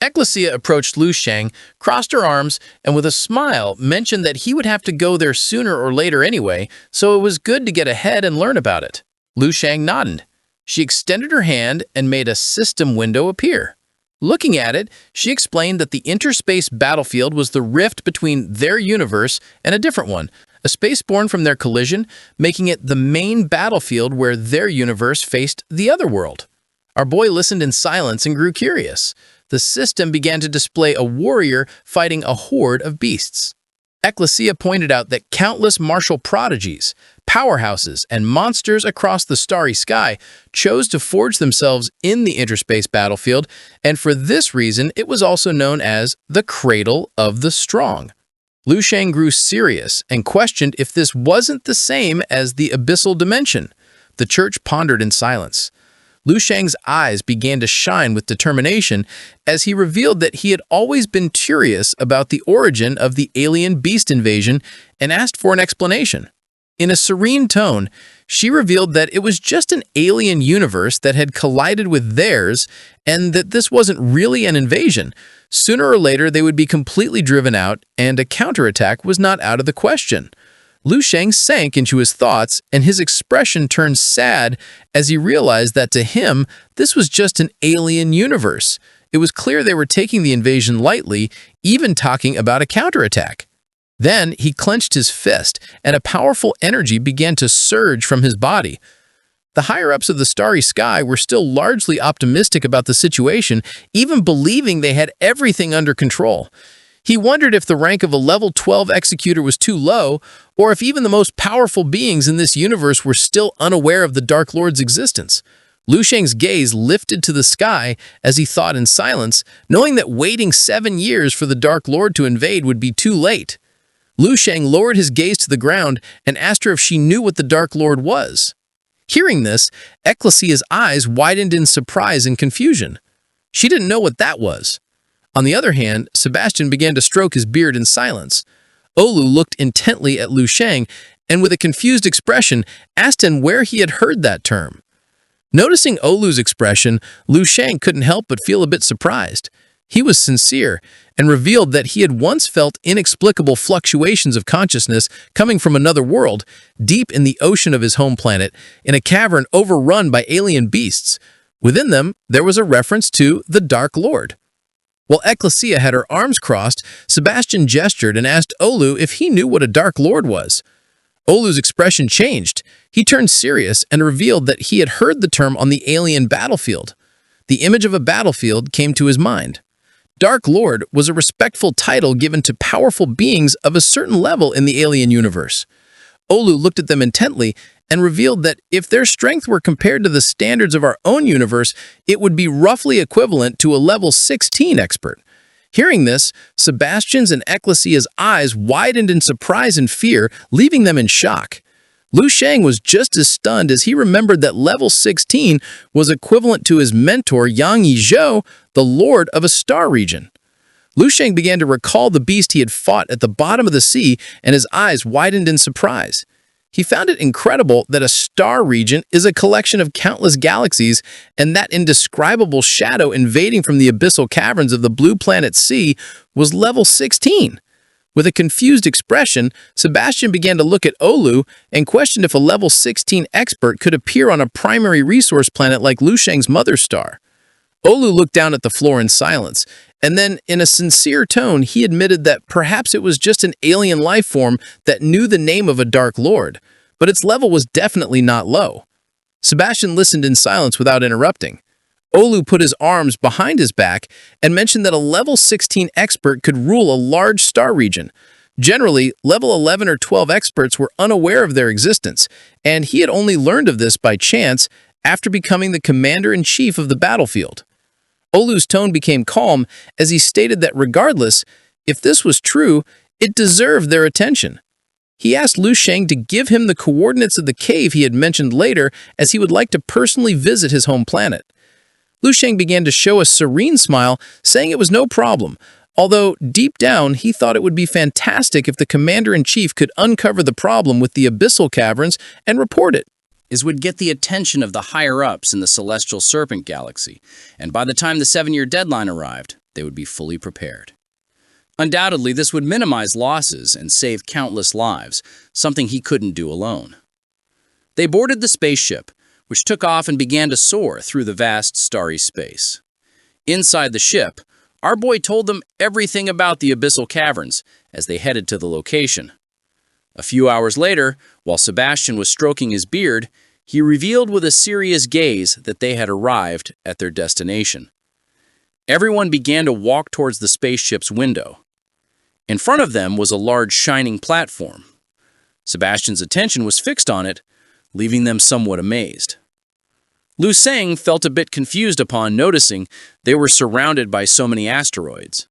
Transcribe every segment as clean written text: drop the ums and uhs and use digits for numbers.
Ecclesia approached Lu Shang, crossed her arms, and with a smile mentioned that he would have to go there sooner or later anyway, so it was good to get ahead and learn about it. Lu Shang nodded. She extended her hand and made a system window appear. Looking at it, she explained that the interspace battlefield was the rift between their universe and a different one, a space born from their collision, making it the main battlefield where their universe faced the other world. Our boy listened in silence and grew curious. The system began to display a warrior fighting a horde of beasts. Ecclesia pointed out that countless martial prodigies, powerhouses, and monsters across the starry sky chose to forge themselves in the interspace battlefield, and for this reason it was also known as the Cradle of the Strong. Lu Shang grew serious and questioned if this wasn't the same as the abyssal dimension. The church pondered in silence. Lu Shang's eyes began to shine with determination as he revealed that he had always been curious about the origin of the alien beast invasion and asked for an explanation. In a serene tone, she revealed that it was just an alien universe that had collided with theirs and that this wasn't really an invasion. Sooner or later, they would be completely driven out, and a counterattack was not out of the question. Lu Shang sank into his thoughts, and his expression turned sad as he realized that to him, this was just an alien universe. It was clear they were taking the invasion lightly, even talking about a counterattack. Then he clenched his fist, and a powerful energy began to surge from his body. The higher-ups of the starry sky were still largely optimistic about the situation, even believing they had everything under control. He wondered if the rank of a level 12 executor was too low, or if even the most powerful beings in this universe were still unaware of the Dark Lord's existence. Lu Shang's gaze lifted to the sky as he thought in silence, knowing that waiting 7 years for the Dark Lord to invade would be too late. Lu Shang lowered his gaze to the ground and asked her if she knew what the Dark Lord was. Hearing this, Ecclesia's eyes widened in surprise and confusion. She didn't know what that was. On the other hand, Sebastian began to stroke his beard in silence. Olu looked intently at Lu Shang and with a confused expression asked him where he had heard that term. Noticing Olu's expression, Lu Shang couldn't help but feel a bit surprised. He was sincere and revealed that he had once felt inexplicable fluctuations of consciousness coming from another world, deep in the ocean of his home planet, in a cavern overrun by alien beasts. Within them, there was a reference to the Dark Lord. While Ecclesia had her arms crossed, Sebastian gestured and asked Olu if he knew what a Dark Lord was. Olu's expression changed. He turned serious and revealed that he had heard the term on the alien battlefield. The image of a battlefield came to his mind. Dark Lord was a respectful title given to powerful beings of a certain level in the alien universe. Olu looked at them intently and revealed that if their strength were compared to the standards of our own universe, it would be roughly equivalent to a level 16 expert. Hearing this, Sebastian's and Ecclesia's eyes widened in surprise and fear, leaving them in shock. Lu Shang was just as stunned as he remembered that level 16 was equivalent to his mentor Yang Yizhou, the lord of a star region. Lu Shang began to recall the beast he had fought at the bottom of the sea, and his eyes widened in surprise. He found it incredible that a star region is a collection of countless galaxies, and that indescribable shadow invading from the abyssal caverns of the blue planet sea was level 16. With a confused expression, Sebastian began to look at Olu and questioned if a level 16 expert could appear on a primary resource planet like Lu Shang's mother star. Olu looked down at the floor in silence, and then, in a sincere tone, he admitted that perhaps it was just an alien life form that knew the name of a Dark Lord, but its level was definitely not low. Sebastian listened in silence without interrupting. Olu put his arms behind his back and mentioned that a level 16 expert could rule a large star region. Generally, level 11 or 12 experts were unaware of their existence, and he had only learned of this by chance after becoming the commander-in-chief of the battlefield. Olu's tone became calm as he stated that regardless, if this was true, it deserved their attention. He asked Lu Shang to give him the coordinates of the cave he had mentioned later, as he would like to personally visit his home planet. Lu Shang began to show a serene smile, saying it was no problem, although deep down he thought it would be fantastic if the commander-in-chief could uncover the problem with the abyssal caverns and report it. Is would get the attention of the higher-ups in the Celestial Serpent Galaxy, and by the time the 7-year deadline arrived, they would be fully prepared. Undoubtedly, this would minimize losses and save countless lives, something he couldn't do alone. They boarded the spaceship, which took off and began to soar through the vast starry space. Inside the ship, our boy told them everything about the abyssal caverns as they headed to the location. A few hours later, while Sebastian was stroking his beard, he revealed with a serious gaze that they had arrived at their destination. Everyone began to walk towards the spaceship's window. In front of them was a large shining platform. Sebastian's attention was fixed on it, leaving them somewhat amazed. Lu Seng felt a bit confused upon noticing they were surrounded by so many asteroids.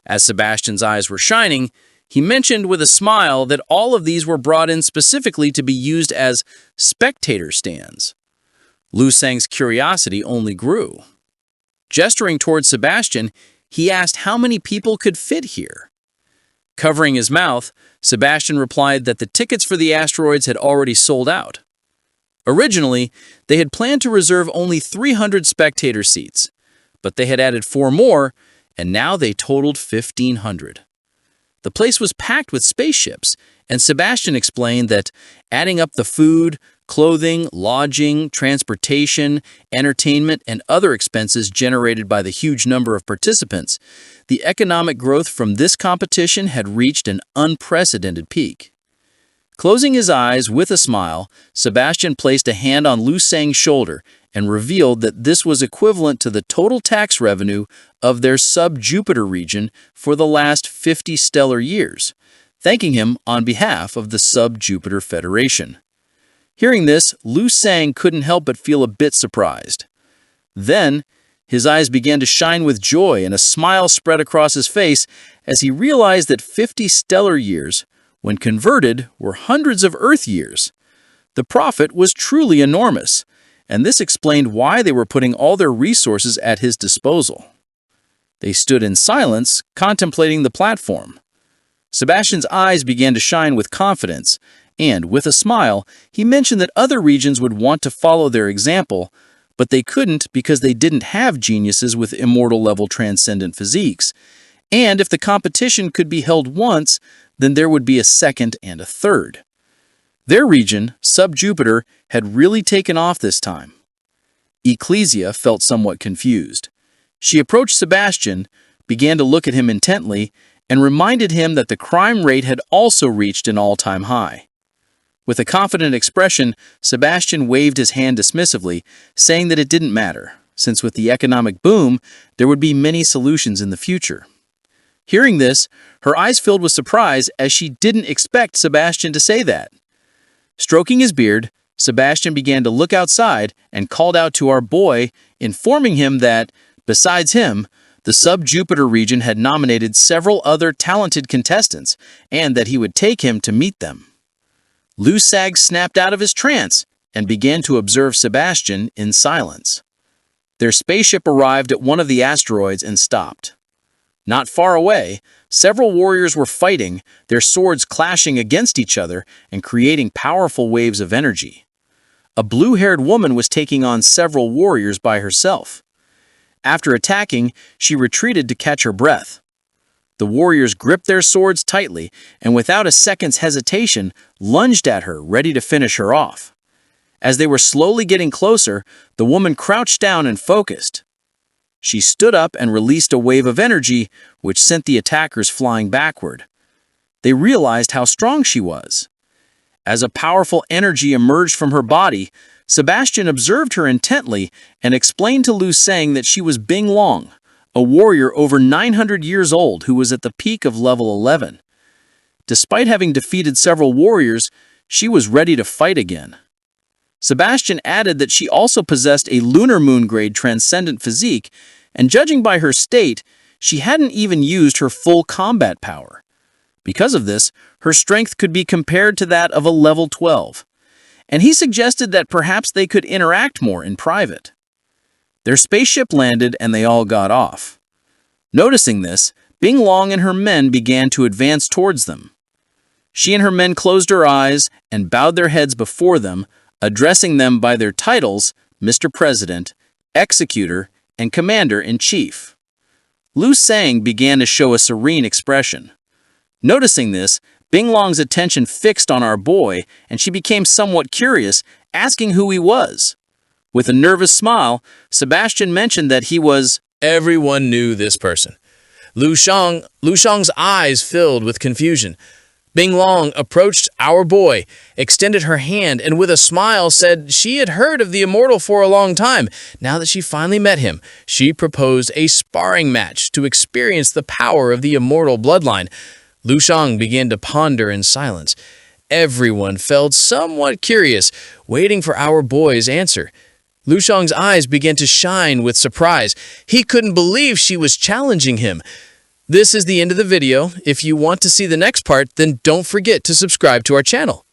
As Sebastian's eyes were shining, he mentioned with a smile that all of these were brought in specifically to be used as spectator stands. Lu Seng's curiosity only grew. Gesturing towards Sebastian, he asked how many people could fit here. Covering his mouth, Sebastian replied that the tickets for the asteroids had already sold out. Originally, they had planned to reserve only 300 spectator seats, but they had added 4 more, and now they totaled 1,500. The place was packed with spaceships, and Sebastian explained that adding up the food, clothing, lodging, transportation, entertainment, and other expenses generated by the huge number of participants, the economic growth from this competition had reached an unprecedented peak. Closing his eyes with a smile, Sebastian placed a hand on Lu Seng's shoulder and revealed that this was equivalent to the total tax revenue of their sub-Jupiter region for the last 50 stellar years, thanking him on behalf of the Sub-Jupiter Federation. Hearing this, Lu Seng couldn't help but feel a bit surprised. Then, his eyes began to shine with joy and a smile spread across his face as he realized that 50 stellar years, when converted, were hundreds of Earth years. The profit was truly enormous, and this explained why they were putting all their resources at his disposal. They stood in silence, contemplating the platform. Sebastian's eyes began to shine with confidence, and, with a smile, he mentioned that other regions would want to follow their example, but they couldn't because they didn't have geniuses with immortal-level transcendent physiques. And if the competition could be held once, then there would be a second and a third. Their region, Sub-Jupiter, had really taken off this time. Ecclesia felt somewhat confused. She approached Sebastian, began to look at him intently, and reminded him that the crime rate had also reached an all-time high. With a confident expression, Sebastian waved his hand dismissively, saying that it didn't matter, since with the economic boom, there would be many solutions in the future. Hearing this, her eyes filled with surprise as she didn't expect Sebastian to say that. Stroking his beard, Sebastian began to look outside and called out to our boy, informing him that, besides him, the Sub-Jupiter region had nominated several other talented contestants and that he would take him to meet them. Lu Seng snapped out of his trance and began to observe Sebastian in silence. Their spaceship arrived at one of the asteroids and stopped. Not far away, several warriors were fighting, their swords clashing against each other and creating powerful waves of energy. A blue-haired woman was taking on several warriors by herself. After attacking, she retreated to catch her breath. The warriors gripped their swords tightly and without a second's hesitation, lunged at her, ready to finish her off. As they were slowly getting closer, the woman crouched down and focused. She stood up and released a wave of energy, which sent the attackers flying backward. They realized how strong she was. As a powerful energy emerged from her body, Sebastian observed her intently and explained to Lu Seng that she was Bing Long, a warrior over 900 years old who was at the peak of level 11. Despite having defeated several warriors, she was ready to fight again. Sebastian added that she also possessed a lunar moon-grade transcendent physique, and judging by her state, she hadn't even used her full combat power. Because of this, her strength could be compared to that of a level 12, and he suggested that perhaps they could interact more in private. Their spaceship landed and they all got off. Noticing this, Bing Long and her men began to advance towards them. She and her men closed her eyes and bowed their heads before them, addressing them by their titles, Mr. President, Executor, and Commander-in-Chief. Lu Sang began to show a serene expression. Noticing this, Bing Long's attention fixed on our boy, and she became somewhat curious, asking who he was. With a nervous smile, Sebastian mentioned that he was... Everyone knew this person. Lu Shang's eyes filled with confusion. Bing Long approached our boy, extended her hand, and with a smile said she had heard of the immortal for a long time. Now that she finally met him, she proposed a sparring match to experience the power of the immortal bloodline. Lu Shang began to ponder in silence. Everyone felt somewhat curious, waiting for our boy's answer. Lu Shang's eyes began to shine with surprise. He couldn't believe she was challenging him. This is the end of the video. If you want to see the next part, then don't forget to subscribe to our channel.